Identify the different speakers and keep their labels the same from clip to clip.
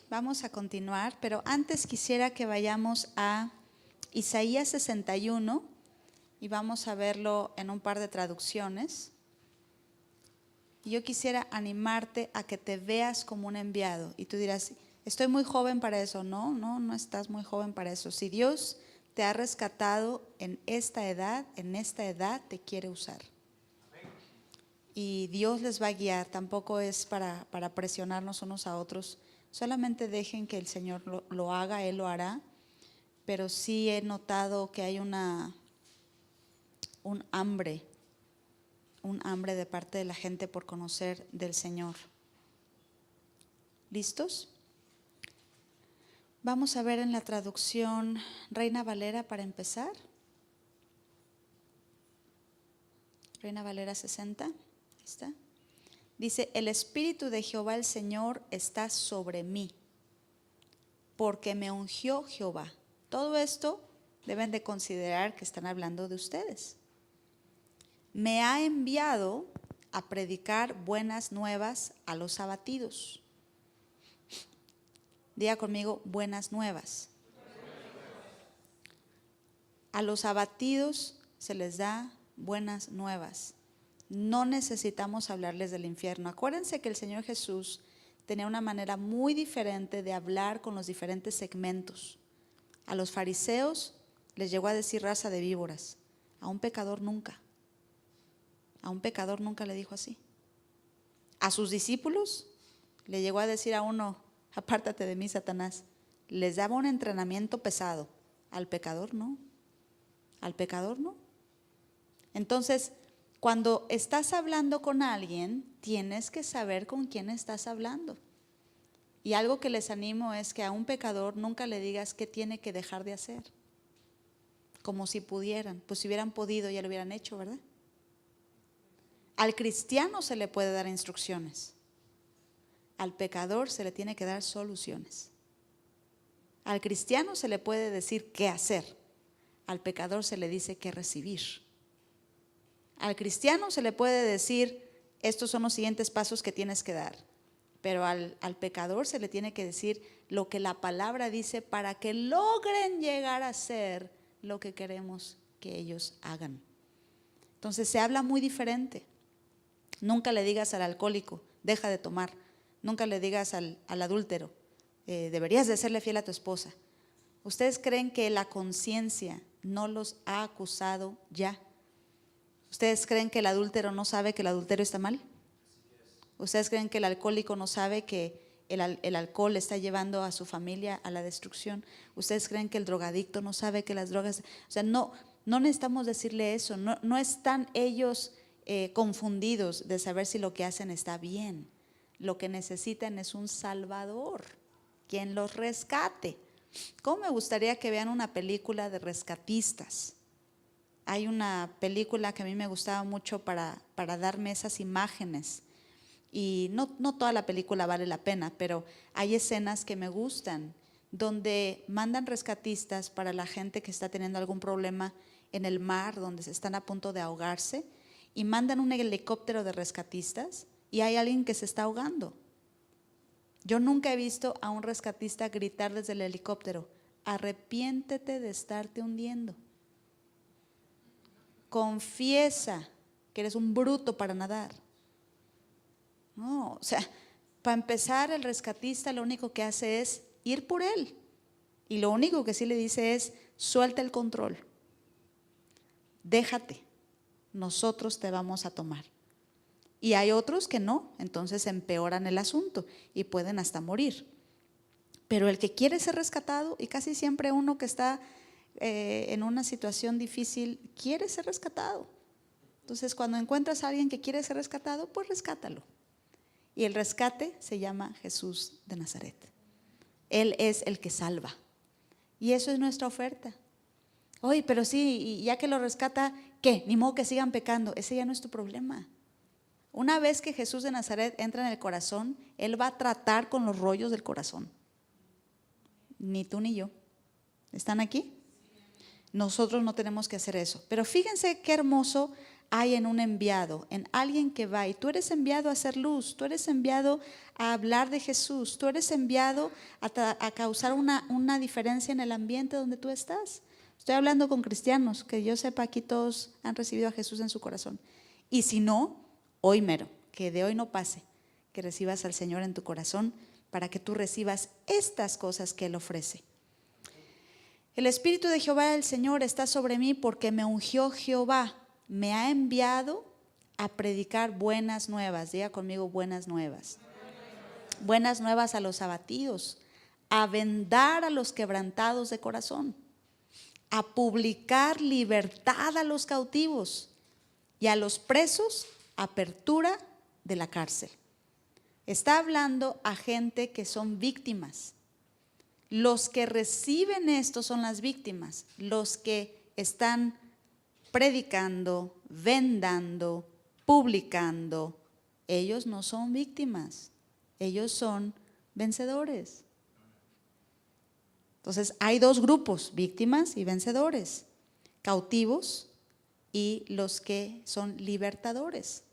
Speaker 1: vamos a continuar, pero antes quisiera que vayamos a Isaías 61 y vamos a verlo en un par de traducciones. Y yo quisiera animarte a que te veas como un enviado. Y tú dirás, estoy muy joven para eso. No estás muy joven para eso. Si Dios te ha rescatado en esta edad te quiere usar. Y Dios les va a guiar, tampoco es para presionarnos unos a otros. Solamente dejen que el Señor lo haga, Él lo hará. Pero sí he notado que hay un hambre de parte de la gente por conocer del Señor. ¿Listos? Vamos a ver en la traducción Reina Valera para empezar. Reina Valera 60. ¿Está? Dice, el Espíritu de Jehová el Señor está sobre mí, porque me ungió Jehová. Todo esto deben de considerar que están hablando de ustedes. Me ha enviado a predicar buenas nuevas a los abatidos. Diga conmigo, buenas nuevas. A los abatidos se les da buenas nuevas. No necesitamos hablarles del infierno. Acuérdense que el Señor Jesús tenía una manera muy diferente de hablar con los diferentes segmentos. A los fariseos les llegó a decir raza de víboras. A un pecador nunca. A un pecador nunca le dijo así. A sus discípulos le llegó a decir a uno, apártate de mí, Satanás. Les daba un entrenamiento pesado. Al pecador no. Al pecador no. Entonces, cuando estás hablando con alguien, tienes que saber con quién estás hablando. Y algo que les animo es que a un pecador nunca le digas qué tiene que dejar de hacer. Como si pudieran, pues si hubieran podido ya lo hubieran hecho, ¿verdad? Al cristiano se le puede dar instrucciones. Al pecador se le tiene que dar soluciones. Al cristiano se le puede decir qué hacer. Al pecador se le dice qué recibir. Al cristiano se le puede decir, estos son los siguientes pasos que tienes que dar. Pero al pecador se le tiene que decir lo que la palabra dice para que logren llegar a ser lo que queremos que ellos hagan. Entonces se habla muy diferente. Nunca le digas al alcohólico, deja de tomar. Nunca le digas al adúltero, deberías de serle fiel a tu esposa. ¿Ustedes creen que la conciencia no los ha acusado ya? ¿Ustedes creen que el adúltero no sabe que el adulterio está mal? ¿Ustedes creen que el alcohólico no sabe que el alcohol está llevando a su familia a la destrucción? ¿Ustedes creen que el drogadicto no sabe que las drogas? O sea, no necesitamos decirle eso. No están ellos confundidos de saber si lo que hacen está bien. Lo que necesitan es un salvador, quien los rescate. ¿Cómo me gustaría que vean una película de rescatistas? Hay una película que a mí me gustaba mucho para darme esas imágenes. Y no toda la película vale la pena, pero hay escenas que me gustan, donde mandan rescatistas para la gente que está teniendo algún problema en el mar, donde se están a punto de ahogarse, y mandan un helicóptero de rescatistas y hay alguien que se está ahogando. Yo nunca he visto a un rescatista gritar desde el helicóptero, arrepiéntete de estarte hundiendo. Confiesa que eres un bruto para nadar. No, o sea, para empezar, el rescatista lo único que hace es ir por él. Y lo único que sí le dice es, suelta el control. Déjate, nosotros te vamos a tomar. Y hay otros que no, entonces empeoran el asunto y pueden hasta morir. Pero el que quiere ser rescatado, y casi siempre uno que está en una situación difícil, quiere ser rescatado. Entonces, cuando encuentras a alguien que quiere ser rescatado, pues rescátalo. Y el rescate se llama Jesús de Nazaret. Él es el que salva. Y eso es nuestra oferta. Oye, pero sí, y ya que lo rescata, ¿qué? Ni modo que sigan pecando. Ese ya no es tu problema. Una vez que Jesús de Nazaret entra en el corazón, Él va a tratar con los rollos del corazón. Ni tú ni yo. ¿Están aquí? Nosotros no tenemos que hacer eso. Pero fíjense qué hermoso hay en un enviado, en alguien que va. Y tú eres enviado a hacer luz, tú eres enviado a hablar de Jesús, tú eres enviado a causar una diferencia en el ambiente donde tú estás. Estoy hablando con cristianos, que yo sepa aquí todos han recibido a Jesús en su corazón. Y si no, hoy mero, que de hoy no pase, que recibas al Señor en tu corazón para que tú recibas estas cosas que Él ofrece. El Espíritu de Jehová el Señor está sobre mí porque me ungió Jehová, me ha enviado a predicar buenas nuevas. Diga conmigo, buenas nuevas. Buenas nuevas a los abatidos, a vendar a los quebrantados de corazón, a publicar libertad a los cautivos y a los presos apertura de la cárcel. Está hablando a gente que son víctimas. Los que reciben esto son las víctimas. Los que están predicando, vendando, publicando, ellos no son víctimas, ellos son vencedores. Entonces hay dos grupos, víctimas y vencedores, cautivos y los que son libertadores.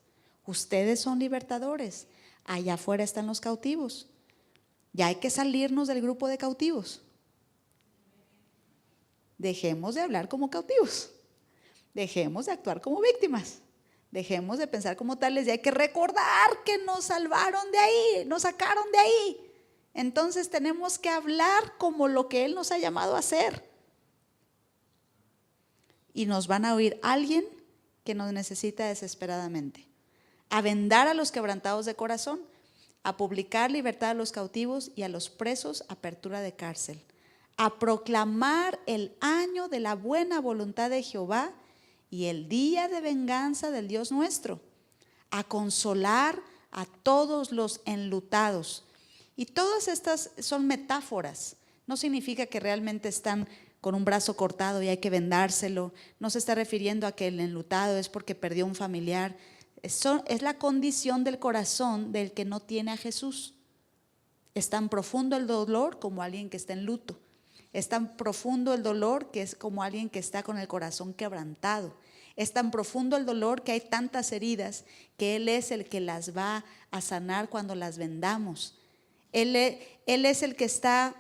Speaker 1: Ustedes son libertadores, allá afuera están los cautivos. Ya hay que salirnos del grupo de cautivos. Dejemos de hablar como cautivos. Dejemos de actuar como víctimas. Dejemos de pensar como tales y hay que recordar que nos salvaron de ahí, nos sacaron de ahí. Entonces tenemos que hablar como lo que Él nos ha llamado a hacer. Y nos van a oír alguien que nos necesita desesperadamente. A vendar a los quebrantados de corazón, a publicar libertad a los cautivos y a los presos apertura de cárcel, a proclamar el año de la buena voluntad de Jehová y el día de venganza del Dios nuestro, a consolar a todos los enlutados. Y todas estas son metáforas, no significa que realmente están con un brazo cortado y hay que vendárselo, no se está refiriendo a que el enlutado es porque perdió un familiar. Es la condición del corazón del que no tiene a Jesús. Es tan profundo el dolor como alguien que está en luto. Es tan profundo el dolor que es como alguien que está con el corazón quebrantado. Es tan profundo el dolor que hay tantas heridas que Él es el que las va a sanar cuando las vendamos. Él es el que está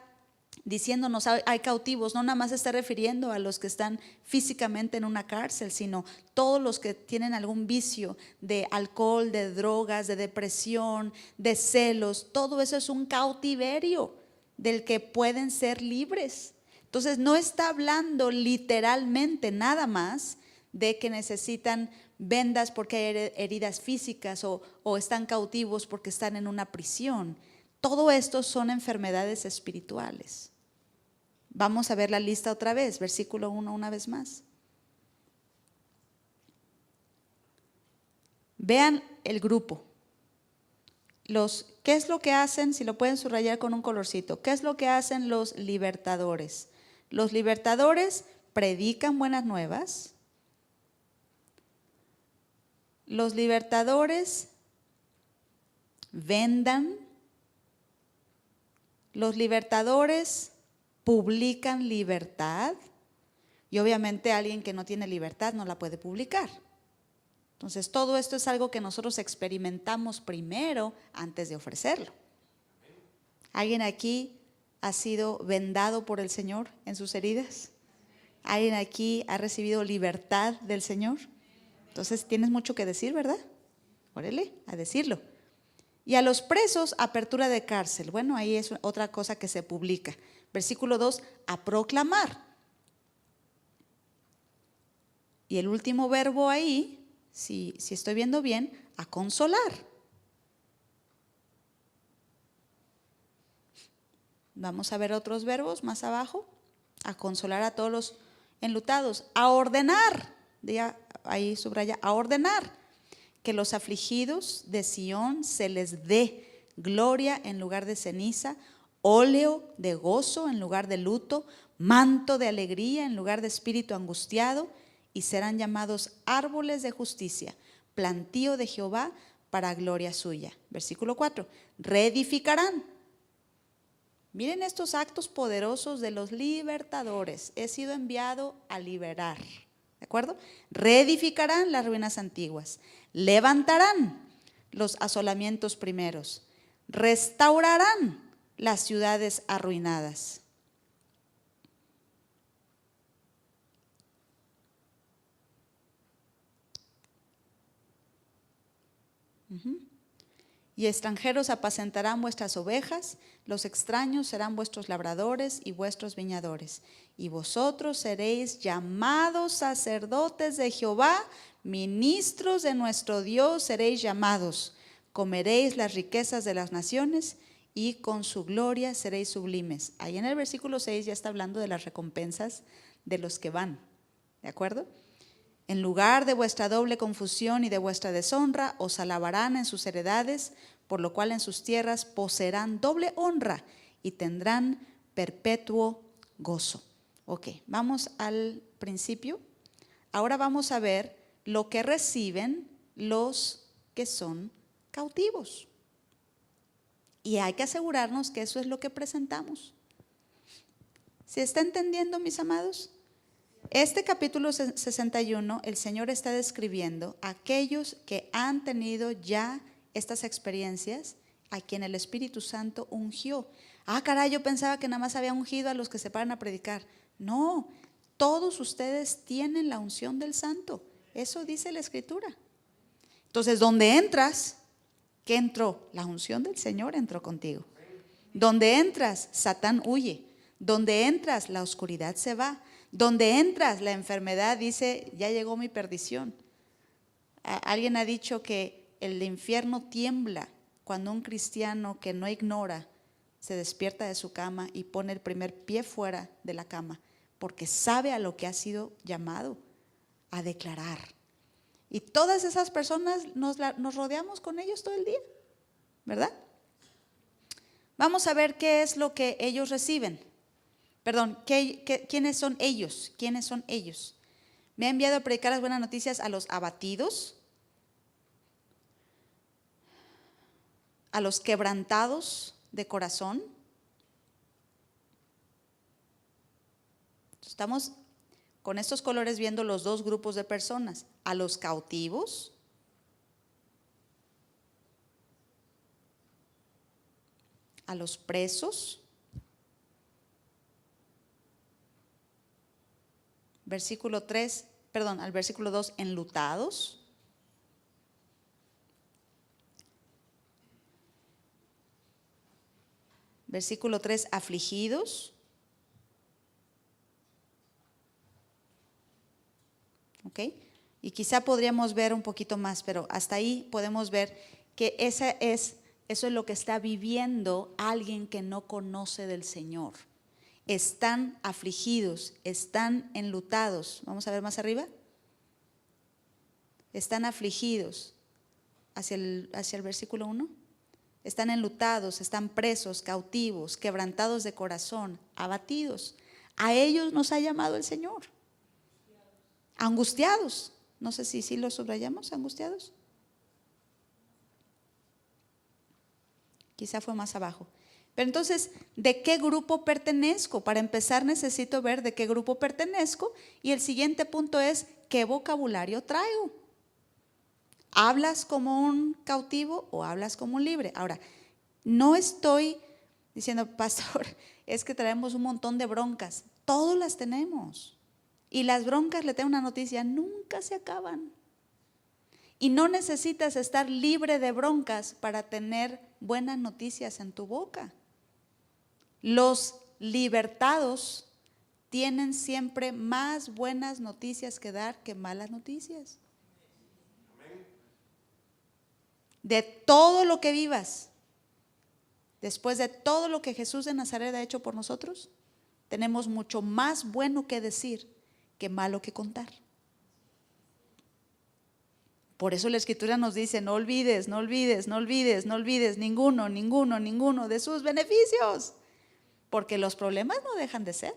Speaker 1: diciéndonos hay cautivos, no nada más se está refiriendo a los que están físicamente en una cárcel, sino todos los que tienen algún vicio de alcohol, de drogas, de depresión, de celos. Todo eso es un cautiverio del que pueden ser libres. Entonces no está hablando literalmente nada más de que necesitan vendas porque hay heridas físicas o están cautivos porque están en una prisión. Todo esto son enfermedades espirituales. Vamos a ver la lista otra vez, versículo 1 una vez más. Vean el grupo. ¿Qué es lo que hacen? Si lo pueden subrayar con un colorcito. ¿Qué es lo que hacen los libertadores? Los libertadores predican buenas nuevas. Los libertadores vendan. Los libertadores publican libertad y obviamente alguien que no tiene libertad no la puede publicar. Entonces todo esto es algo que nosotros experimentamos primero antes de ofrecerlo. ¿Alguien aquí ha sido vendado por el Señor en sus heridas? ¿Alguien aquí ha recibido libertad del Señor? Entonces tienes mucho que decir, ¿verdad? Órale, a decirlo. Y a los presos, apertura de cárcel. Bueno, ahí es otra cosa que se publica. Versículo 2, a proclamar. Y el último verbo ahí, si estoy viendo bien, a consolar. Vamos a ver otros verbos más abajo. A consolar a todos los enlutados. A ordenar, diga ahí subraya, a ordenar. Que los afligidos de Sión se les dé gloria en lugar de ceniza, óleo de gozo en lugar de luto, manto de alegría en lugar de espíritu angustiado, y serán llamados árboles de justicia, plantío de Jehová para gloria suya. Versículo 4, reedificarán. Miren estos actos poderosos de los libertadores. He sido enviado a liberar. ¿De acuerdo? Reedificarán las ruinas antiguas, levantarán los asolamientos primeros, restaurarán las ciudades arruinadas. Y extranjeros apacentarán vuestras ovejas, los extraños serán vuestros labradores y vuestros viñadores. Y vosotros seréis llamados sacerdotes de Jehová, ministros de nuestro Dios seréis llamados. Comeréis las riquezas de las naciones y con su gloria seréis sublimes. Ahí en el versículo 6 ya está hablando de las recompensas de los que van, ¿de acuerdo? En lugar de vuestra doble confusión y de vuestra deshonra, os alabarán en sus heredades, por lo cual en sus tierras poseerán doble honra y tendrán perpetuo gozo. Ok, vamos al principio. Ahora vamos a ver lo que reciben los que son cautivos. Y hay que asegurarnos que eso es lo que presentamos. ¿Se está entendiendo, mis amados? Este capítulo 61, el Señor está describiendo a aquellos que han tenido ya estas experiencias, a quien el Espíritu Santo ungió. Ah, caray, yo pensaba que nada más había ungido a los que se paran a predicar. No, todos ustedes tienen la unción del Santo. Eso dice la Escritura. Entonces, donde entras, ¿qué entró? La unción del Señor entró contigo. Donde entras, Satán huye. Donde entras, la oscuridad se va. Donde entras, la enfermedad dice, ya llegó mi perdición. Alguien ha dicho que el infierno tiembla cuando un cristiano que no ignora se despierta de su cama y pone el primer pie fuera de la cama, porque sabe a lo que ha sido llamado a declarar. Y todas esas personas nos rodeamos con ellos todo el día, ¿verdad? Vamos a ver qué es lo que ellos reciben. Perdón, ¿quiénes son ellos? ¿Quiénes son ellos? Me ha enviado a predicar las buenas noticias a los abatidos, a los quebrantados de corazón. Estamos con estos colores viendo los dos grupos de personas, a los cautivos, a los presos. Al versículo 2, enlutados. Versículo 3, afligidos. ¿Ok? Y quizá podríamos ver un poquito más, pero hasta ahí podemos ver que eso es lo que está viviendo alguien que no conoce del Señor. Están afligidos, están enlutados. Vamos a ver más arriba. Están afligidos, hacia el versículo 1. Están enlutados, están presos, cautivos, quebrantados de corazón, abatidos. A ellos nos ha llamado el Señor. Angustiados. No sé si lo subrayamos, angustiados. Quizá fue más abajo. Pero entonces, ¿de qué grupo pertenezco? Para empezar necesito ver de qué grupo pertenezco y el siguiente punto es, ¿qué vocabulario traigo? ¿Hablas como un cautivo o hablas como un libre? Ahora, no estoy diciendo, pastor, es que traemos un montón de broncas. Todos las tenemos. Y las broncas, le tengo una noticia, nunca se acaban. Y no necesitas estar libre de broncas para tener buenas noticias en tu boca. Los libertados tienen siempre más buenas noticias que dar que malas noticias. De todo lo que vivas, después de todo lo que Jesús de Nazaret ha hecho por nosotros, tenemos mucho más bueno que decir que malo que contar. Por eso la Escritura nos dice, no olvides ninguno de sus beneficios. Porque los problemas no dejan de ser.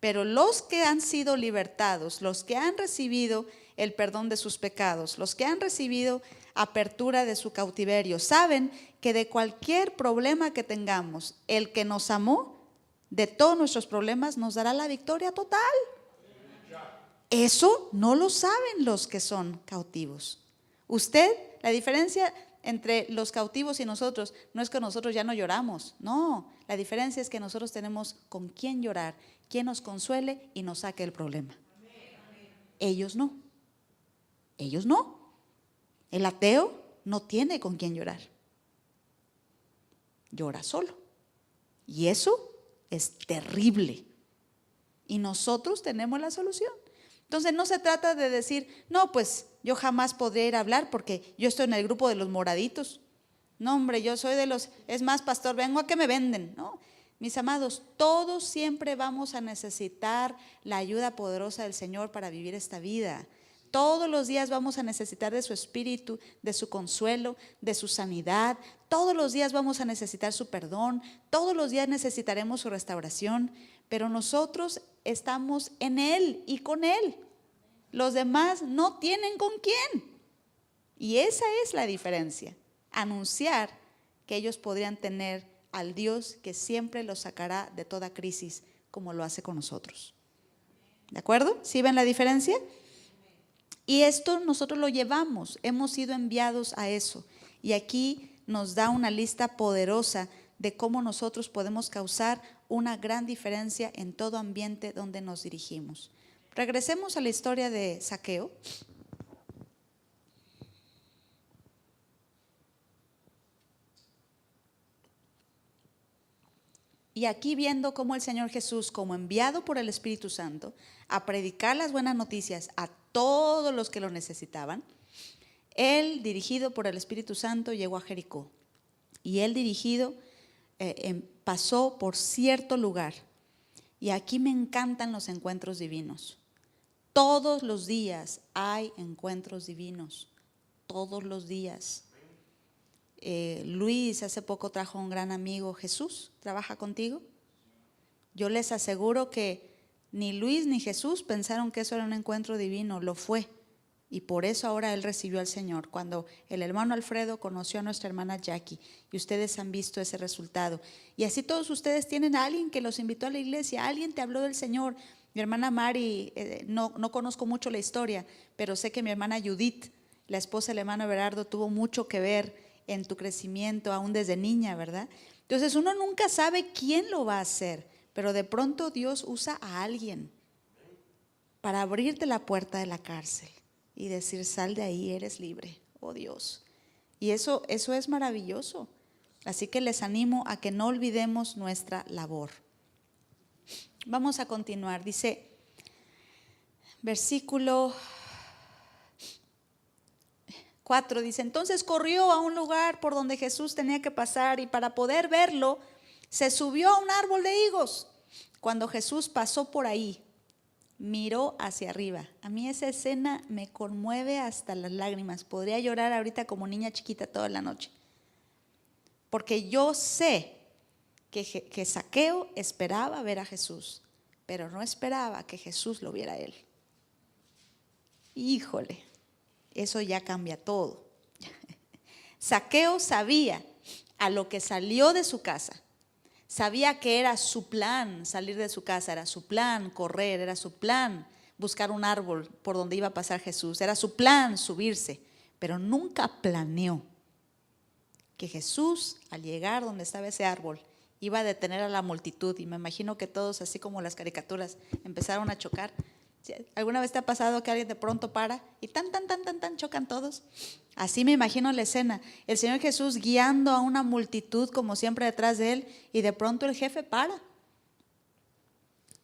Speaker 1: Pero los que han sido libertados, los que han recibido el perdón de sus pecados, los que han recibido apertura de su cautiverio, saben que de cualquier problema que tengamos, el que nos amó, de todos nuestros problemas nos dará la victoria total. Eso no lo saben los que son cautivos. Usted, la diferencia entre los cautivos y nosotros no es que nosotros ya no lloramos, no, la diferencia es que nosotros tenemos con quién llorar, quien nos consuele y nos saque el problema. Ellos no, ellos no. El ateo no tiene con quién llorar, llora solo. Y eso es terrible. Y nosotros tenemos la solución. Entonces no se trata de decir, no, pues yo jamás podré ir a hablar porque yo estoy en el grupo de los moraditos. No, hombre, yo soy de los, es más, pastor, vengo a que me venden. No, mis amados, todos siempre vamos a necesitar la ayuda poderosa del Señor para vivir esta vida. Todos los días vamos a necesitar de su espíritu, de su consuelo, de su sanidad. Todos los días vamos a necesitar su perdón. Todos los días necesitaremos su restauración. Pero nosotros estamos en Él y con Él. Los demás no tienen con quién. Y esa es la diferencia. Anunciar que ellos podrían tener al Dios que siempre los sacará de toda crisis, como lo hace con nosotros. ¿De acuerdo? ¿Sí ven la diferencia? Y esto nosotros lo llevamos, hemos sido enviados a eso. Y aquí nos da una lista poderosa de cómo nosotros podemos causar una gran diferencia en todo ambiente donde nos dirigimos. Regresemos a la historia de Zaqueo. Y aquí viendo cómo el Señor Jesús, como enviado por el Espíritu Santo, a predicar las buenas noticias a todos los que lo necesitaban, Él, dirigido por el Espíritu Santo, llegó a Jericó. Y Él dirigido pasó por cierto lugar. Y aquí me encantan los encuentros divinos. Todos los días hay encuentros divinos. Todos los días. Luis hace poco trajo un gran amigo, Jesús, ¿trabaja contigo? Yo les aseguro que ni Luis ni Jesús pensaron que eso era un encuentro divino, lo fue. Y por eso ahora él recibió al Señor. Cuando el hermano Alfredo conoció a nuestra hermana Jackie, y ustedes han visto ese resultado. Y así todos ustedes tienen a alguien que los invitó a la iglesia, alguien te habló del Señor. Mi hermana Mari, no conozco mucho la historia, pero sé que mi hermana Judith, la esposa del hermano Everardo, tuvo mucho que ver en tu crecimiento, aún desde niña, ¿verdad? Entonces uno nunca sabe quién lo va a hacer, pero de pronto Dios usa a alguien para abrirte la puerta de la cárcel y decir, sal de ahí, eres libre, oh Dios. Y eso es maravilloso. Así que les animo a que no olvidemos nuestra labor. Vamos a continuar. Dice, versículo 4, dice, entonces corrió a un lugar por donde Jesús tenía que pasar y para poder verlo, se subió a un árbol de higos. Cuando Jesús pasó por ahí, miró hacia arriba. A mí esa escena me conmueve hasta las lágrimas. Podría llorar ahorita como niña chiquita toda la noche. Porque yo sé que Zaqueo esperaba ver a Jesús, pero no esperaba que Jesús lo viera a él. Híjole, eso ya cambia todo. Zaqueo sabía a lo que salió de su casa. Sabía que era su plan salir de su casa, era su plan correr, era su plan buscar un árbol por donde iba a pasar Jesús, era su plan subirse, pero nunca planeó que Jesús, al llegar donde estaba ese árbol, iba a detener a la multitud. Y me imagino que todos, así como las caricaturas, empezaron a chocar. ¿Alguna vez te ha pasado que alguien de pronto para y tan chocan todos? Así me imagino la escena, el Señor Jesús guiando a una multitud como siempre detrás de él, y de pronto el jefe para.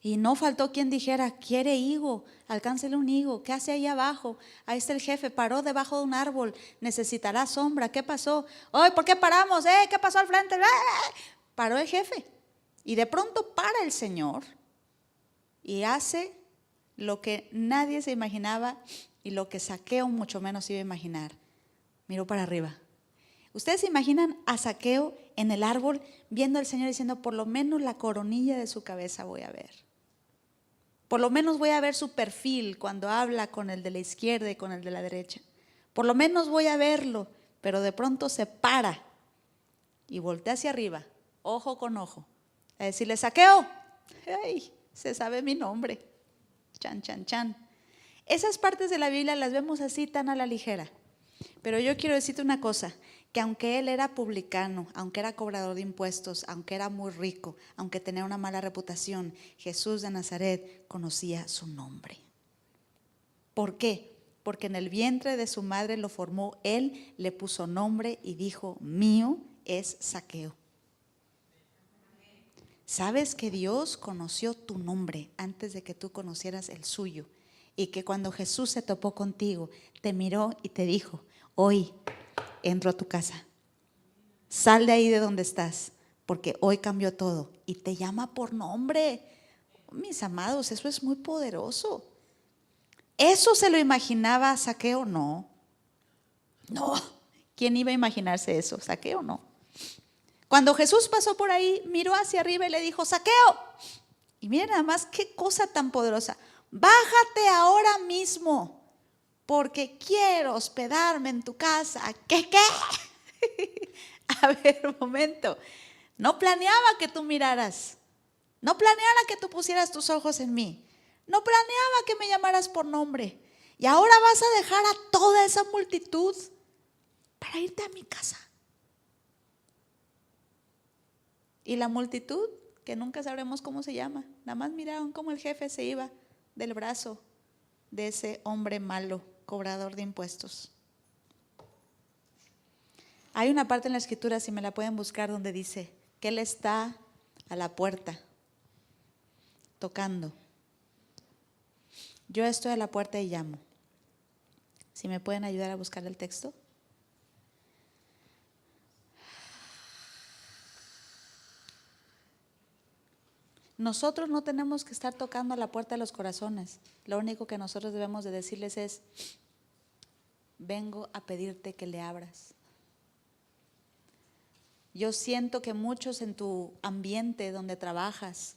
Speaker 1: Y no faltó quien dijera, quiere higo, alcáncele un higo, ¿qué hace ahí abajo? Ahí está el jefe, paró debajo de un árbol, necesitará sombra, ¿qué pasó? ¡Ay, ¿por qué paramos? ¿Qué pasó al frente? Paró el jefe. Y de pronto para el Señor y hace lo que nadie se imaginaba y lo que Zaqueo mucho menos iba a imaginar. Miró para arriba. ¿Ustedes se imaginan a Zaqueo en el árbol viendo al Señor diciendo, por lo menos la coronilla de su cabeza voy a ver? Por lo menos voy a ver su perfil cuando habla con el de la izquierda y con el de la derecha. Por lo menos voy a verlo, pero de pronto se para y voltea hacia arriba, ojo con ojo, a decirle, Zaqueo, ¡ay! Se sabe mi nombre. Chan, chan, chan. Esas partes de la Biblia las vemos así tan a la ligera. Pero yo quiero decirte una cosa, que aunque él era publicano, aunque era cobrador de impuestos, aunque era muy rico, aunque tenía una mala reputación, Jesús de Nazaret conocía su nombre. ¿Por qué? Porque en el vientre de su madre lo formó, él le puso nombre y dijo, mío es Zaqueo. ¿Sabes que Dios conoció tu nombre antes de que tú conocieras el suyo? Y que cuando Jesús se topó contigo, te miró y te dijo, hoy entro a tu casa. Sal de ahí de donde estás, porque hoy cambió todo. Y te llama por nombre. Mis amados, eso es muy poderoso. ¿Eso se lo imaginaba Zaqueo? No. No. ¿Quién iba a imaginarse eso? ¿Zaqueo? No. Cuando Jesús pasó por ahí, miró hacia arriba y le dijo, Zaqueo. Y miren nada más qué cosa tan poderosa. Bájate ahora mismo, porque quiero hospedarme en tu casa. ¿Qué? A ver, un momento. No planeaba que tú miraras. No planeaba que tú pusieras tus ojos en mí. No planeaba que me llamaras por nombre. Y ahora vas a dejar a toda esa multitud para irte a mi casa. Y la multitud, que nunca sabremos cómo se llama, nada más miraron cómo el jefe se iba del brazo de ese hombre malo, cobrador de impuestos. Hay una parte en la escritura, si me la pueden buscar, donde dice que él está a la puerta, tocando. Yo estoy a la puerta y llamo. Si me pueden ayudar a buscar el texto. Nosotros no tenemos que estar tocando a la puerta de los corazones. Lo único que nosotros debemos de decirles es, vengo a pedirte que le abras. Yo siento que muchos en tu ambiente donde trabajas,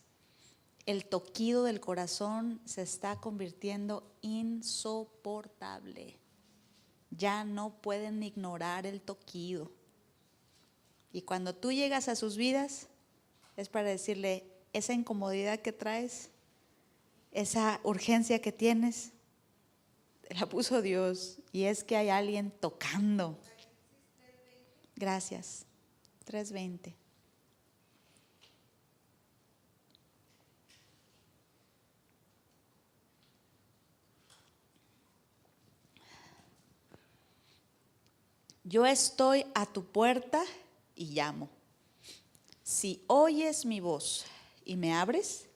Speaker 1: el toquido del corazón se está convirtiendo insoportable. Ya no pueden ignorar el toquido. Y cuando tú llegas a sus vidas, es para decirle, esa incomodidad que traes, esa urgencia que tienes, te la puso Dios. Y es que hay alguien tocando. Gracias. 3:20. Yo estoy a tu puerta y llamo. Si oyes mi voz y me abres,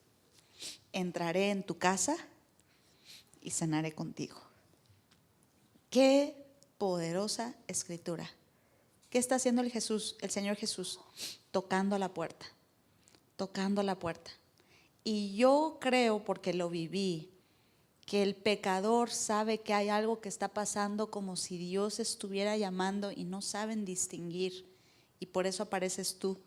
Speaker 1: entraré en tu casa y cenaré contigo. Qué poderosa escritura. ¿Qué está haciendo el Señor Jesús? Tocando a la puerta, tocando a la puerta. Y yo creo, porque lo viví, que el pecador sabe que hay algo que está pasando como si Dios estuviera llamando y no saben distinguir. Y por eso apareces tú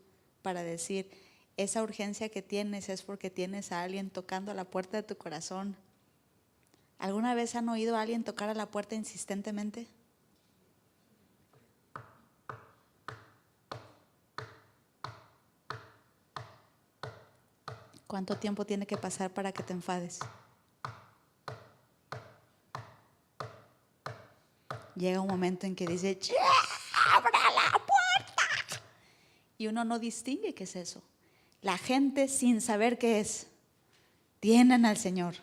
Speaker 1: para decir, esa urgencia que tienes es porque tienes a alguien tocando a la puerta de tu corazón. ¿Alguna vez han oído a alguien tocar a la puerta insistentemente? ¿Cuánto tiempo tiene que pasar para que te enfades? Llega un momento en que dice, ¡abra la puerta! Y uno no distingue qué es eso. La gente, sin saber qué es, tienen al Señor.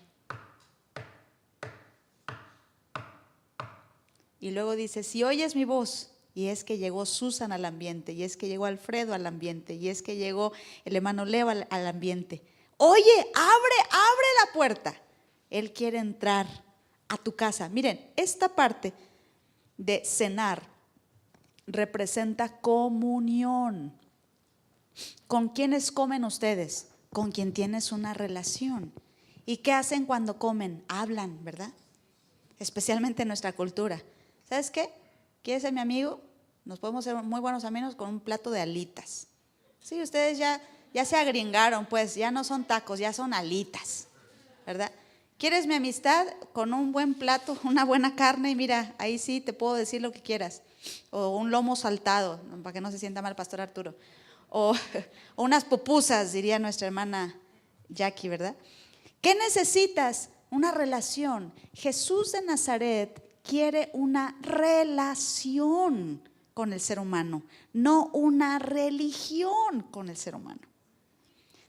Speaker 1: Y luego dice, si oyes mi voz, y es que llegó Susan al ambiente, y es que llegó Alfredo al ambiente, y es que llegó el hermano Leo al ambiente. Oye, abre la puerta. Él quiere entrar a tu casa. Miren, esta parte de cenar representa comunión. ¿Con quiénes comen ustedes? Con quien tienes una relación. ¿Y qué hacen cuando comen? Hablan, ¿verdad? Especialmente en nuestra cultura. ¿Sabes qué? ¿Quieres ser mi amigo? Nos podemos ser muy buenos amigos con un plato de alitas. Sí, ustedes ya se agringaron, pues ya no son tacos, ya son alitas, ¿verdad? ¿Quieres mi amistad? Con un buen plato, una buena carne, y mira, ahí sí te puedo decir lo que quieras. O un lomo saltado, para que no se sienta mal Pastor Arturo. O unas pupusas, diría nuestra hermana Jackie, ¿verdad? ¿Qué necesitas? una relación. Jesús de Nazaret quiere una relación con el ser humano, no una religión con el ser humano.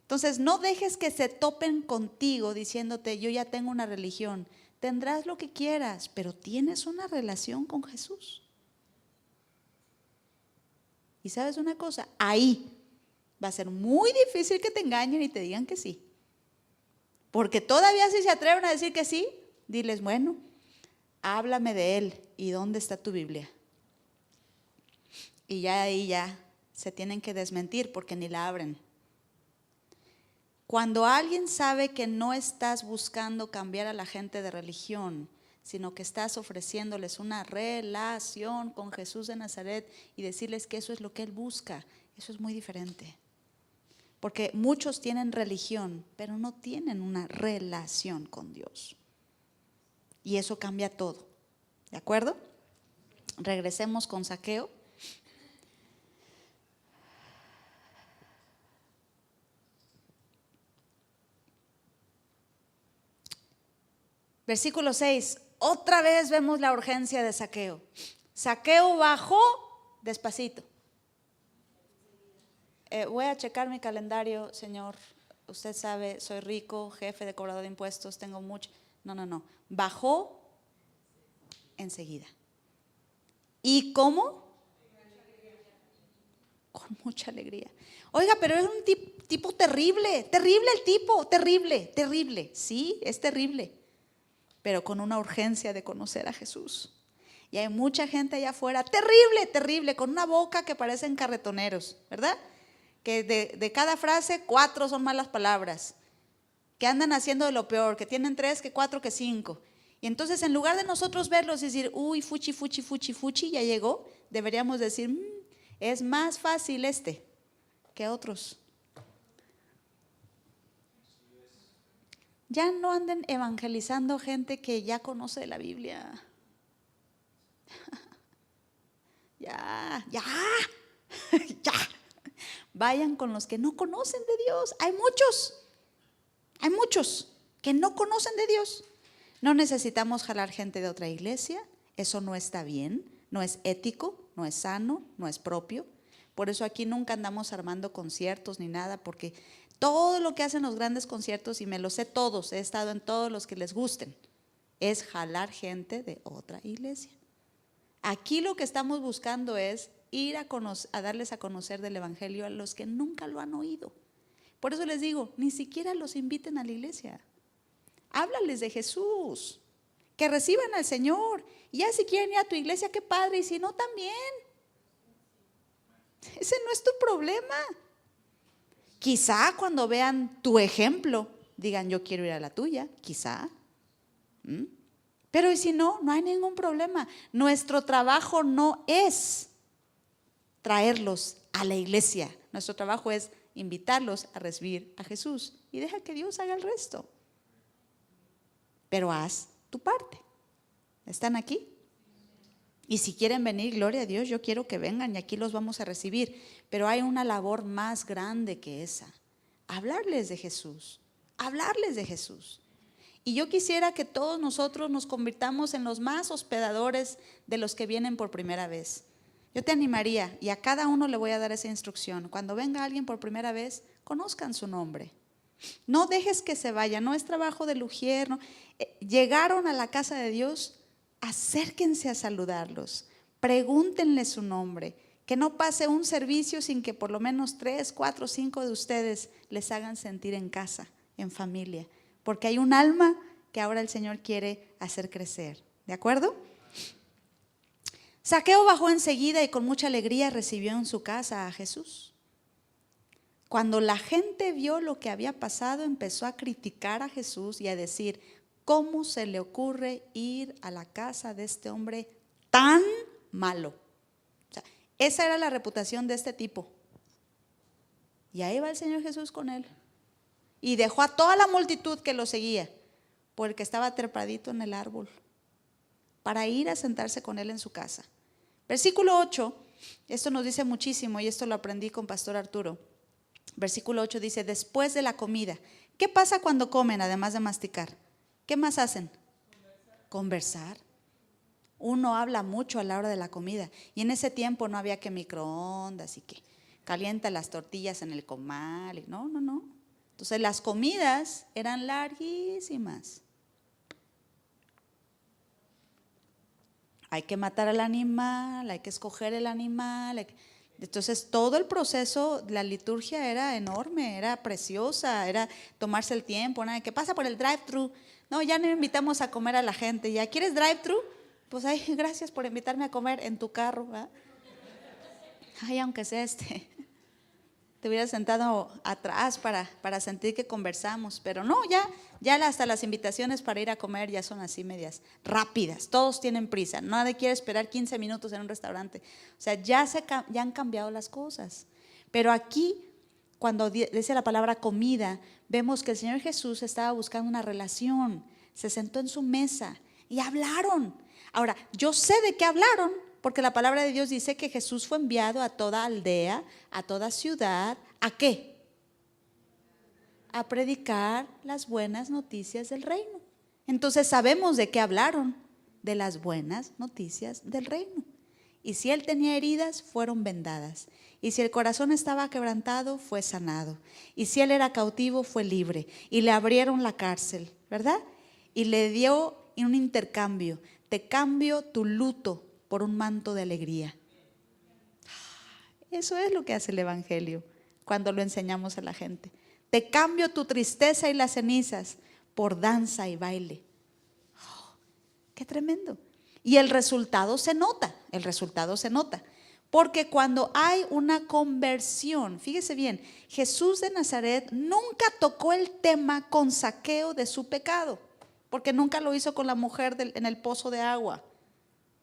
Speaker 1: Entonces, no dejes que se topen contigo diciéndote, yo ya tengo una religión. Tendrás lo que quieras, pero tienes una relación con Jesús. Y sabes una cosa, ahí va a ser muy difícil que te engañen y te digan que sí. Porque todavía si se atreven a decir que sí, diles, bueno, háblame de Él. ¿Y dónde está tu Biblia? Y ya ahí ya se tienen que desmentir porque ni la abren. Cuando alguien sabe que no estás buscando cambiar a la gente de religión, sino que estás ofreciéndoles una relación con Jesús de Nazaret y decirles que eso es lo que Él busca, eso es muy diferente. Porque muchos tienen religión, pero no tienen una relación con Dios. Y eso cambia todo. ¿De acuerdo? Regresemos con Zaqueo. Versículo 6, otra vez vemos la urgencia de Zaqueo. Zaqueo bajó despacito. Voy a checar mi calendario, Señor. Usted sabe, soy rico, jefe de cobrador de impuestos, tengo mucho. No. Bajó enseguida. ¿Y cómo? Con mucha alegría. Oiga, pero es un tipo terrible, terrible el tipo, terrible. Sí, es terrible. Pero con una urgencia de conocer a Jesús. Y hay mucha gente allá afuera, terrible, con una boca que parecen carretoneros, ¿verdad? Que de cada frase 4 son malas palabras, que andan haciendo de lo peor, que tienen 3, que 4, que 5. Y entonces en lugar de nosotros verlos y decir, uy, fuchi, ya llegó, deberíamos decir, es más fácil que otros. Ya no anden evangelizando gente que ya conoce la Biblia. Ya. Vayan con los que no conocen de Dios. Hay muchos que no conocen de Dios. No necesitamos jalar gente de otra iglesia. Eso no está bien, no es ético, no es sano, no es propio. Por eso aquí nunca andamos armando conciertos ni nada, porque todo lo que hacen los grandes conciertos, y me los sé todos, he estado en todos los que les gusten, es jalar gente de otra iglesia. Aquí lo que estamos buscando es ir a darles a conocer del evangelio a los que nunca lo han oído. Por eso les digo, ni siquiera los inviten a la iglesia. Háblales de Jesús, que reciban al Señor. Y ya si quieren ir a tu iglesia, qué padre, y si no, también. Ese no es tu problema. Quizá cuando vean tu ejemplo digan, yo quiero ir a la tuya, quizá. Pero y si no, no hay ningún problema. Nuestro trabajo no es traerlos a la iglesia. Nuestro trabajo es invitarlos a recibir a Jesús y deja que Dios haga el resto. Pero haz tu parte. ¿Están aquí? Y si quieren venir, gloria a Dios, yo quiero que vengan y aquí los vamos a recibir. Pero hay una labor más grande que esa. Hablarles de Jesús. Y yo quisiera que todos nosotros nos convirtamos en los más hospedadores de los que vienen por primera vez. Yo te animaría, y a cada uno le voy a dar esa instrucción. Cuando venga alguien por primera vez, conozcan su nombre. No dejes que se vaya, no es trabajo del ujier. No. Llegaron a la casa de Dios, acérquense a saludarlos, pregúntenle su nombre. Que no pase un servicio sin que por lo menos 3, 4, 5 de ustedes les hagan sentir en casa, en familia. Porque hay un alma que ahora el Señor quiere hacer crecer. ¿De acuerdo? Zaqueo bajó enseguida y con mucha alegría recibió en su casa a Jesús. Cuando la gente vio lo que había pasado, empezó a criticar a Jesús y a decir, ¿cómo se le ocurre ir a la casa de este hombre tan malo? O sea, esa era la reputación de este tipo. Y ahí va el Señor Jesús con él. Y dejó a toda la multitud que lo seguía, porque estaba trepadito en el árbol, para ir a sentarse con él en su casa. Versículo 8, esto nos dice muchísimo y esto lo aprendí con Pastor Arturo. Versículo 8 dice, después de la comida. ¿Qué pasa cuando comen además de masticar? ¿Qué más hacen? Conversar. Uno habla mucho a la hora de la comida y en ese tiempo no había que microondas y que calienta las tortillas en el comal. No. Entonces las comidas eran larguísimas. Hay que matar al animal, hay que escoger el animal. Entonces todo el proceso, la liturgia era enorme, era preciosa, era tomarse el tiempo. ¿No? ¿Qué pasa por el drive-thru? No, ya no invitamos a comer a la gente. ¿Ya quieres drive-thru? Pues ay, gracias por invitarme a comer en tu carro. ¿Eh? Ay, aunque sea te hubieras sentado atrás para sentir que conversamos. Pero no, ya hasta las invitaciones para ir a comer ya son así medias rápidas. Todos tienen prisa. Nadie quiere esperar 15 minutos en un restaurante. O sea, ya han cambiado las cosas. Pero aquí, cuando dice la palabra comida, vemos que el Señor Jesús estaba buscando una relación. Se sentó en su mesa y hablaron. Ahora, yo sé de qué hablaron, porque la palabra de Dios dice que Jesús fue enviado a toda aldea, a toda ciudad. ¿A qué? A predicar las buenas noticias del reino. Entonces sabemos de qué hablaron, de las buenas noticias del reino. Y si él tenía heridas, fueron vendadas. Y si el corazón estaba quebrantado, fue sanado. Y si él era cautivo, fue libre. Y le abrieron la cárcel, ¿verdad? Y le dio un intercambio. Te cambio tu luto por un manto de alegría. Eso es lo que hace el Evangelio cuando lo enseñamos a la gente. Te cambio tu tristeza y las cenizas por danza y baile. ¡Qué tremendo! Y el resultado se nota, porque cuando hay una conversión, fíjese bien, Jesús de Nazaret nunca tocó el tema con Zaqueo de su pecado, porque nunca lo hizo con la mujer en el pozo de agua,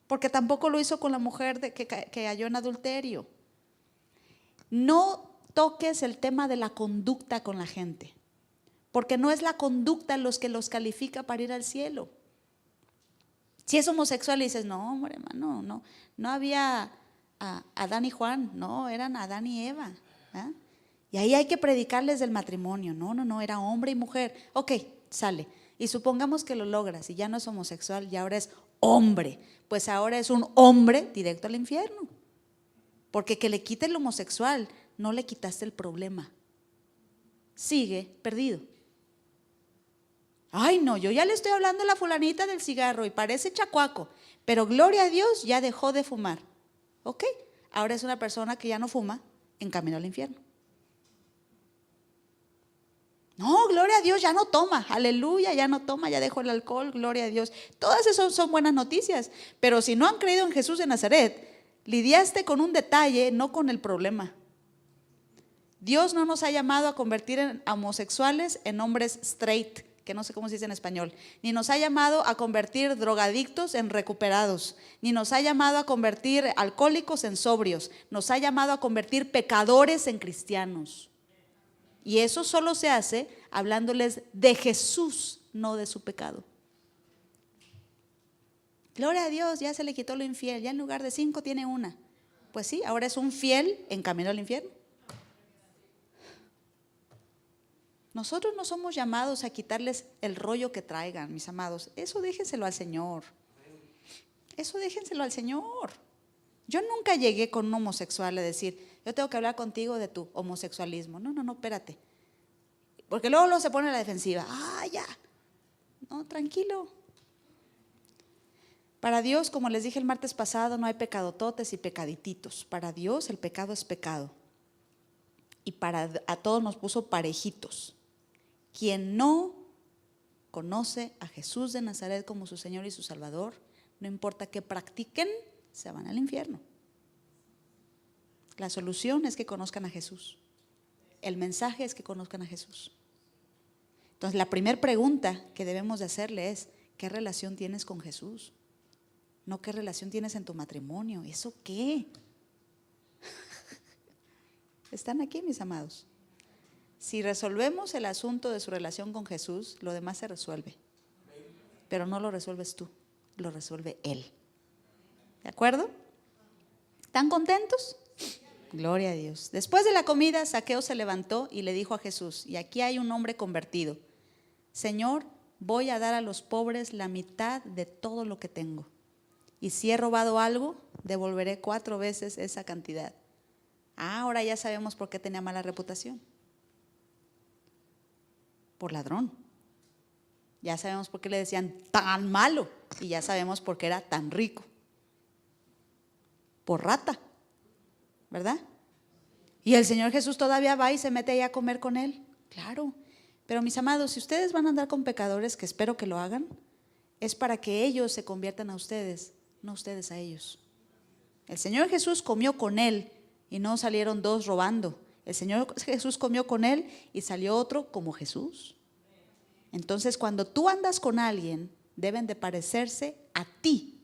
Speaker 1: porque tampoco lo hizo con la mujer que halló en adulterio. No toques el tema de la conducta con la gente, porque no es la conducta los que los califica para ir al cielo. Si es homosexual y dices, no, hombre, hermano, no había Adán y Juan, no, eran Adán y Eva. ¿Eh? Y ahí hay que predicarles del matrimonio. No, era hombre y mujer. Ok, sale. Y supongamos que lo logras y ya no es homosexual y ahora es hombre. Pues ahora es un hombre directo al infierno. Porque que le quite el homosexual, no le quitaste el problema. Sigue perdido. Ay, no, yo ya le estoy hablando a la fulanita del cigarro y parece chacuaco, pero gloria a Dios ya dejó de fumar. Ok, ahora es una persona que ya no fuma en camino al infierno. No, gloria a Dios, ya no toma, aleluya, ya no toma, ya dejó el alcohol, gloria a Dios. Todas esas son buenas noticias, pero si no han creído en Jesús de Nazaret, lidiaste con un detalle, no con el problema. Dios no nos ha llamado a convertir en homosexuales en hombres straight, que no sé cómo se dice en español, ni nos ha llamado a convertir drogadictos en recuperados, ni nos ha llamado a convertir alcohólicos en sobrios, nos ha llamado a convertir pecadores en cristianos. Y eso solo se hace hablándoles de Jesús, no de su pecado. Gloria a Dios, ya se le quitó lo infiel, ya en lugar de 5 tiene 1. Pues sí, ahora es un fiel en camino al infierno. Nosotros no somos llamados a quitarles el rollo que traigan, mis amados. Eso déjenselo al Señor. Eso déjenselo al Señor. Yo nunca llegué con un homosexual a decir, yo tengo que hablar contigo de tu homosexualismo. No, espérate. Porque luego se pone a la defensiva. Ya. No, tranquilo. Para Dios, como les dije el martes pasado, no hay pecadototes y pecadititos. Para Dios el pecado es pecado. Y a todos nos puso parejitos. Quien no conoce a Jesús de Nazaret como su Señor y su Salvador, no importa qué practiquen, se van al infierno. La solución es que conozcan a Jesús. El mensaje es que conozcan a Jesús. Entonces la primera pregunta que debemos de hacerle es, ¿qué relación tienes con Jesús? No qué relación tienes en tu matrimonio. ¿Eso qué? ¿Están aquí, mis amados? Si resolvemos el asunto de su relación con Jesús, lo demás se resuelve. Pero no lo resuelves tú, lo resuelve Él. ¿De acuerdo? ¿Están contentos? Gloria a Dios. Después de la comida, Zaqueo se levantó y le dijo a Jesús, y aquí hay un hombre convertido: Señor, voy a dar a los pobres la mitad de todo lo que tengo. Y si he robado algo, devolveré 4 veces esa cantidad. Ahora ya sabemos por qué tenía mala reputación. Por ladrón. Ya sabemos por qué le decían tan malo. Y ya sabemos por qué era tan rico. Por rata, ¿verdad? Y el Señor Jesús todavía va y se mete ahí a comer con él. Claro. Pero mis amados, si ustedes van a andar con pecadores, que espero que lo hagan, es para que ellos se conviertan a ustedes, no ustedes a ellos. El Señor Jesús comió con él y no salieron 2 robando. El Señor Jesús comió con él y salió otro como Jesús. Entonces, cuando tú andas con alguien, deben de parecerse a ti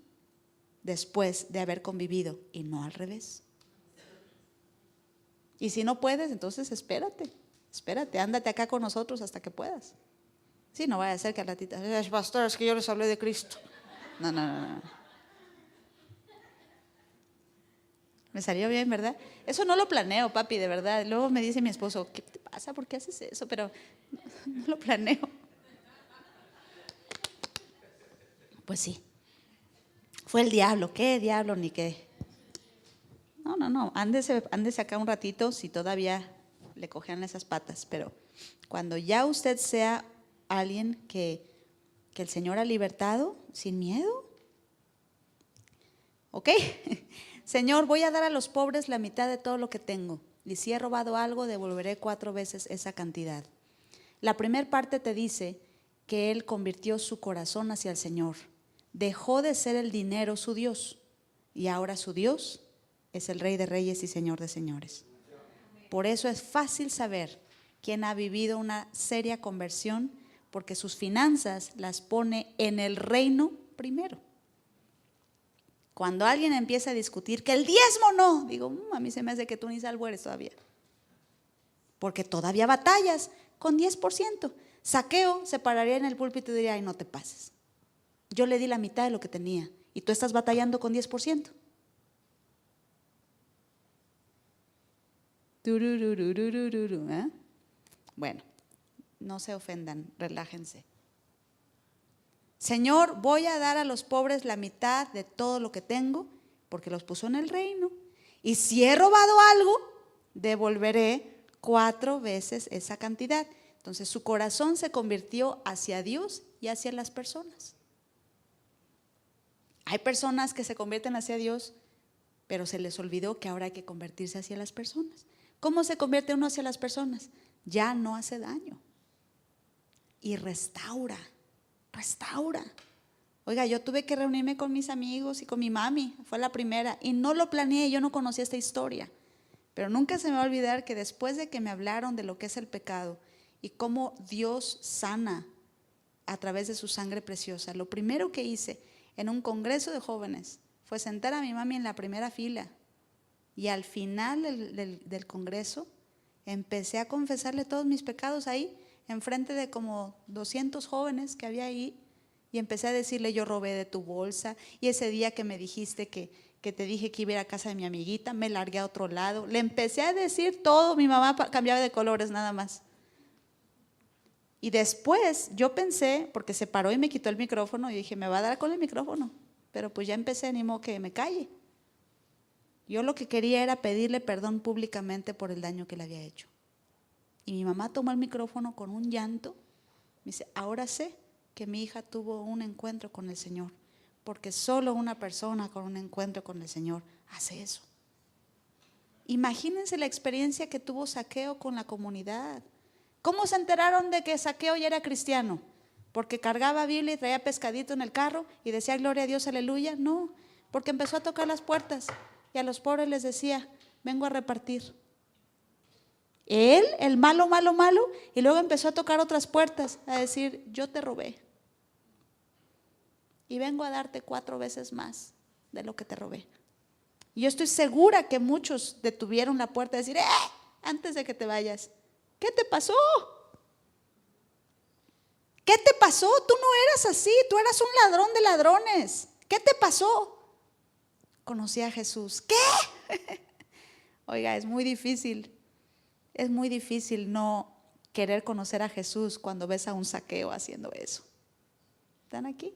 Speaker 1: después de haber convivido y no al revés. Y si no puedes, entonces espérate, ándate acá con nosotros hasta que puedas. Sí, no vaya a ser que al ratito, pastor, es que yo les hablé de Cristo. No. Me salió bien, ¿verdad? Eso no lo planeo, papi, de verdad. Luego me dice mi esposo, ¿qué te pasa? ¿Por qué haces eso? Pero no lo planeo. Pues sí. Fue el diablo, ¿qué diablo ni qué? No, ándese acá un ratito si todavía le cojean esas patas, pero cuando ya usted sea alguien que el Señor ha libertado, sin miedo, ¿ok? Señor, voy a dar a los pobres la mitad de todo lo que tengo, y si he robado algo, devolveré 4 veces esa cantidad. La primera parte te dice que él convirtió su corazón hacia el Señor, dejó de ser el dinero su Dios, y ahora su Dios es el Rey de Reyes y Señor de Señores. Por eso es fácil saber quién ha vivido una seria conversión, porque sus finanzas las pone en el reino primero. Cuando alguien empieza a discutir que el diezmo no, digo, a mí se me hace que tú ni salvo eres todavía. Porque todavía batallas con 10%. Zaqueo se pararía en el púlpito y diría, ay, no te pases. Yo le di la mitad de lo que tenía y tú estás batallando con 10%. ¿Eh? Bueno, no se ofendan, relájense. Señor, voy a dar a los pobres la mitad de todo lo que tengo, porque los puso en el reino. Y si he robado algo, devolveré 4 veces esa cantidad. Entonces su corazón se convirtió hacia Dios y hacia las personas. Hay personas que se convierten hacia Dios, pero se les olvidó que ahora hay que convertirse hacia las personas. ¿Cómo se convierte uno hacia las personas? Ya no hace daño y restaura. Oiga, yo tuve que reunirme con mis amigos y con mi mami, fue la primera, y no lo planeé, yo no conocía esta historia, pero nunca se me va a olvidar que después de que me hablaron de lo que es el pecado y cómo Dios sana a través de su sangre preciosa, lo primero que hice en un congreso de jóvenes fue sentar a mi mami en la primera fila, y al final del congreso empecé a confesarle todos mis pecados ahí, enfrente de como 200 jóvenes que había ahí, y empecé a decirle, yo robé de tu bolsa, y ese día que me dijiste que te dije que iba a ir a casa de mi amiguita, me largué a otro lado. Le empecé a decir todo, mi mamá cambiaba de colores nada más. Y después yo pensé, porque se paró y me quitó el micrófono, y dije, me va a dar con el micrófono, pero pues ya empecé, ni modo que me calle. Yo lo que quería era pedirle perdón públicamente por el daño que le había hecho. Y mi mamá tomó el micrófono con un llanto, me dice, ahora sé que mi hija tuvo un encuentro con el Señor, porque solo una persona con un encuentro con el Señor hace eso. Imagínense la experiencia que tuvo Zaqueo con la comunidad. ¿Cómo se enteraron de que Zaqueo ya era cristiano? ¿Porque cargaba Biblia y traía pescadito en el carro y decía gloria a Dios, aleluya? No, porque empezó a tocar las puertas y a los pobres les decía, vengo a repartir. Él, el malo, y luego empezó a tocar otras puertas, a decir, yo te robé y vengo a darte 4 veces más de lo que te robé. Y yo estoy segura que muchos detuvieron la puerta a decir, antes de que te vayas, ¿qué te pasó? ¿Qué te pasó? Tú no eras así, tú eras un ladrón de ladrones. ¿Qué te pasó? Conocí a Jesús. ¿Qué? Oiga, es muy difícil no querer conocer a Jesús cuando ves a un Zaqueo haciendo eso. ¿Están aquí?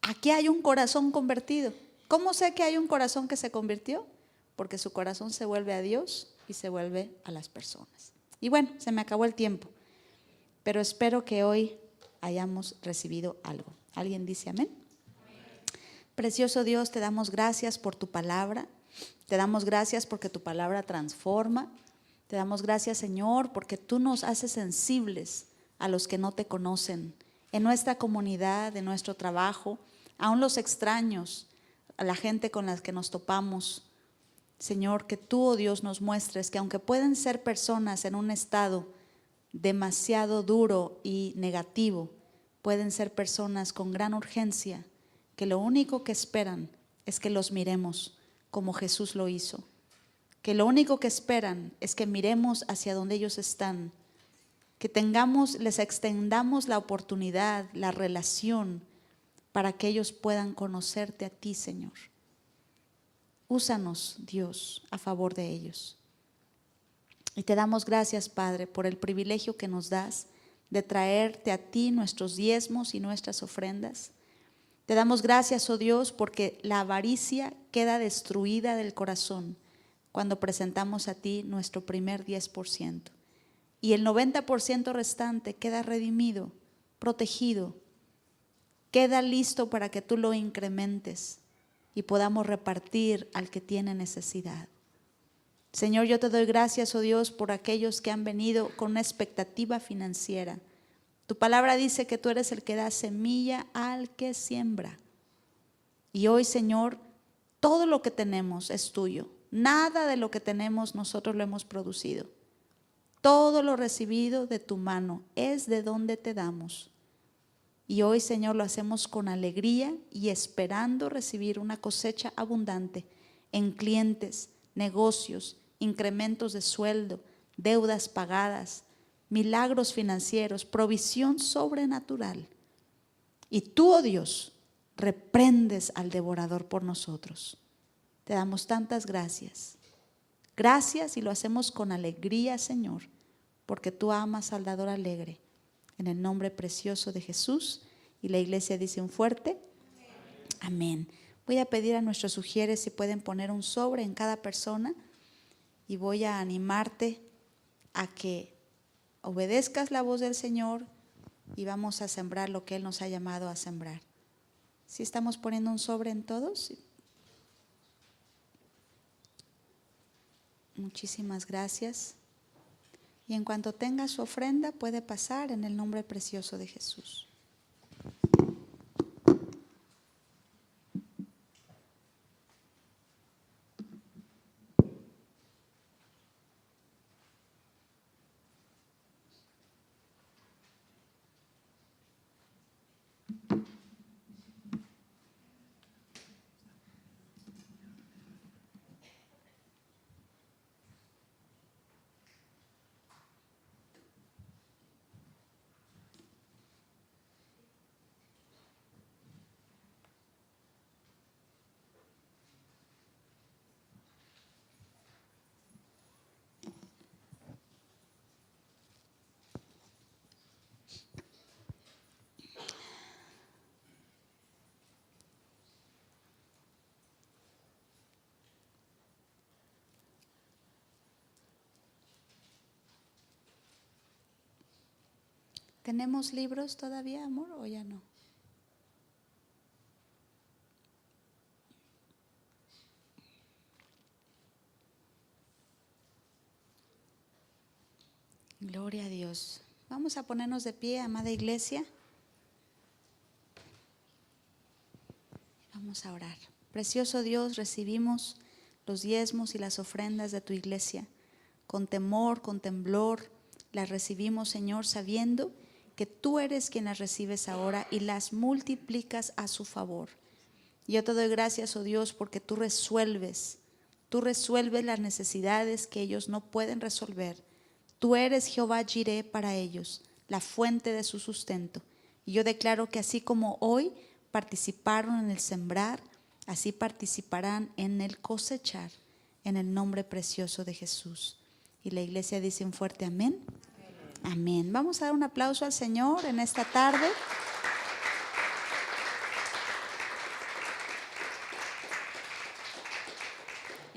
Speaker 1: Aquí hay un corazón convertido. ¿Cómo sé que hay un corazón que se convirtió? Porque su corazón se vuelve a Dios y se vuelve a las personas. Y bueno, se me acabó el tiempo, pero espero que hoy hayamos recibido algo. ¿Alguien dice amén? Precioso Dios, te damos gracias por tu palabra. Te damos gracias porque tu palabra transforma. Te damos gracias, Señor, porque tú nos haces sensibles a los que no te conocen, en nuestra comunidad, en nuestro trabajo, aún los extraños, a la gente con la que nos topamos. Señor, que tú, oh Dios, nos muestres que aunque pueden ser personas en un estado demasiado duro y negativo, pueden ser personas con gran urgencia, que lo único que esperan es que los miremos como Jesús lo hizo, que lo único que esperan es que miremos hacia donde ellos están, que les extendamos la oportunidad, la relación, para que ellos puedan conocerte a ti, Señor. Úsanos, Dios, a favor de ellos. Y te damos gracias, Padre, por el privilegio que nos das de traerte a ti nuestros diezmos y nuestras ofrendas. Te damos gracias, oh Dios, porque la avaricia queda destruida del corazón cuando presentamos a ti nuestro primer 10%. Y el 90% restante queda redimido, protegido, queda listo para que tú lo incrementes y podamos repartir al que tiene necesidad. Señor, yo te doy gracias, oh Dios, por aquellos que han venido con una expectativa financiera. Tu palabra dice que tú eres el que da semilla al que siembra. Y hoy, Señor, todo lo que tenemos es tuyo. Nada de lo que tenemos nosotros lo hemos producido. Todo lo recibido de tu mano es de donde te damos. Y hoy, Señor, lo hacemos con alegría y esperando recibir una cosecha abundante en clientes, negocios, incrementos de sueldo, deudas pagadas, milagros financieros, provisión sobrenatural. Y tú, oh Dios, reprendes al devorador por nosotros. Te damos tantas gracias. Gracias, y lo hacemos con alegría, Señor, porque tú amas al dador alegre. En el nombre precioso de Jesús. Y la iglesia dice un fuerte amén. Voy a pedir a nuestros sugieres si pueden poner un sobre en cada persona, y voy a animarte a que obedezcas la voz del Señor y vamos a sembrar lo que Él nos ha llamado a sembrar. ¿Sí estamos poniendo un sobre en todos? Muchísimas gracias. Y en cuanto tenga su ofrenda, puede pasar en el nombre precioso de Jesús. ¿Tenemos libros todavía, amor, o ya no? Gloria a Dios. Vamos a ponernos de pie, amada iglesia. Vamos a orar. Precioso Dios, recibimos los diezmos y las ofrendas de tu iglesia. Con temor, con temblor, las recibimos, Señor, sabiendo que tú eres quien las recibes ahora y las multiplicas a su favor. Yo te doy gracias, oh Dios, porque tú resuelves las necesidades que ellos no pueden resolver. Tú eres Jehová Jireh para ellos, la fuente de su sustento. Y yo declaro que así como hoy participaron en el sembrar, así participarán en el cosechar, en el nombre precioso de Jesús. Y la iglesia dice un fuerte amén. Amén. Vamos a dar un aplauso al Señor en esta tarde.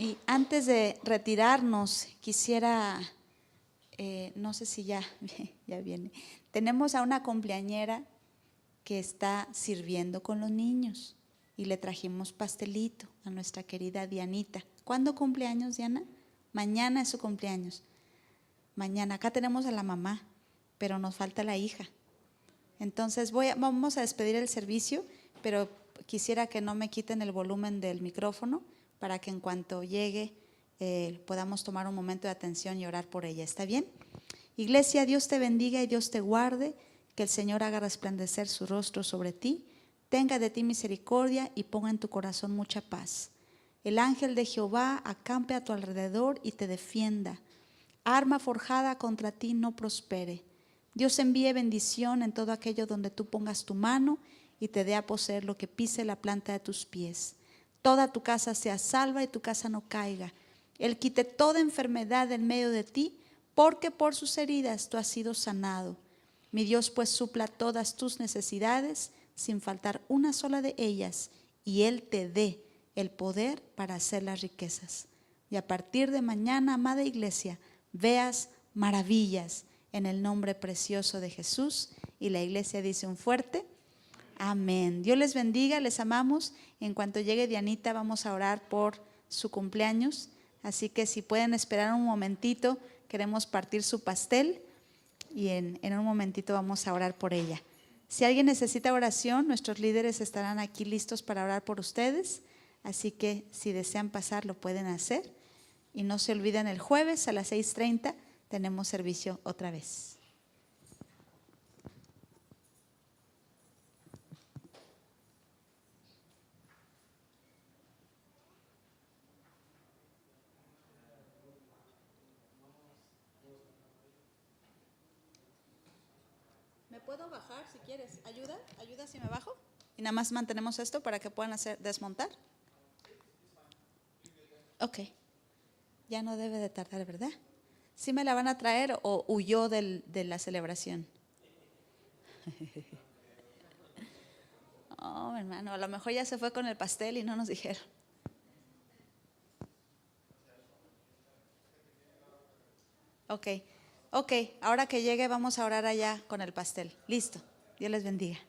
Speaker 1: Y antes de retirarnos, quisiera, no sé si ya viene, tenemos a una cumpleañera que está sirviendo con los niños y le trajimos pastelito a nuestra querida Dianita. ¿Cuándo cumpleaños, Diana? Mañana es su cumpleaños. Mañana. Acá tenemos a la mamá, pero nos falta la hija. Entonces vamos a despedir el servicio, pero quisiera que no me quiten el volumen del micrófono para que en cuanto llegue podamos tomar un momento de atención y orar por ella. ¿Está bien? Iglesia, Dios te bendiga y Dios te guarde, que el Señor haga resplandecer su rostro sobre ti, tenga de ti misericordia y ponga en tu corazón mucha paz. El ángel de Jehová acampe a tu alrededor y te defienda. Arma forjada contra ti no prospere. Dios envíe bendición en todo aquello donde tú pongas tu mano y te dé a poseer lo que pise la planta de tus pies. Toda tu casa sea salva y tu casa no caiga. Él quite toda enfermedad en medio de ti, porque por sus heridas tú has sido sanado. Mi Dios pues supla todas tus necesidades sin faltar una sola de ellas, y Él te dé el poder para hacer las riquezas. Y a partir de mañana, amada iglesia, veas maravillas en el nombre precioso de Jesús. Y la iglesia dice un fuerte amén. Dios les bendiga, les amamos. En cuanto llegue Dianita vamos a orar por su cumpleaños, así que si pueden esperar un momentito, queremos partir su pastel y en un momentito vamos a orar por ella. Si alguien necesita oración, nuestros líderes estarán aquí listos para orar por ustedes, así que si desean pasar lo pueden hacer. Y no se olviden, el jueves a las 6:30 tenemos servicio otra vez. ¿Me puedo bajar si quieres? ¿Ayuda? ¿Ayuda si me bajo? Y nada más mantenemos esto para que puedan desmontar. Ok. Ya no debe de tardar, ¿verdad? ¿Sí me la van a traer o huyó de la celebración? Oh, hermano, a lo mejor ya se fue con el pastel y no nos dijeron. Ok, ahora que llegue vamos a orar allá con el pastel. Listo, Dios les bendiga.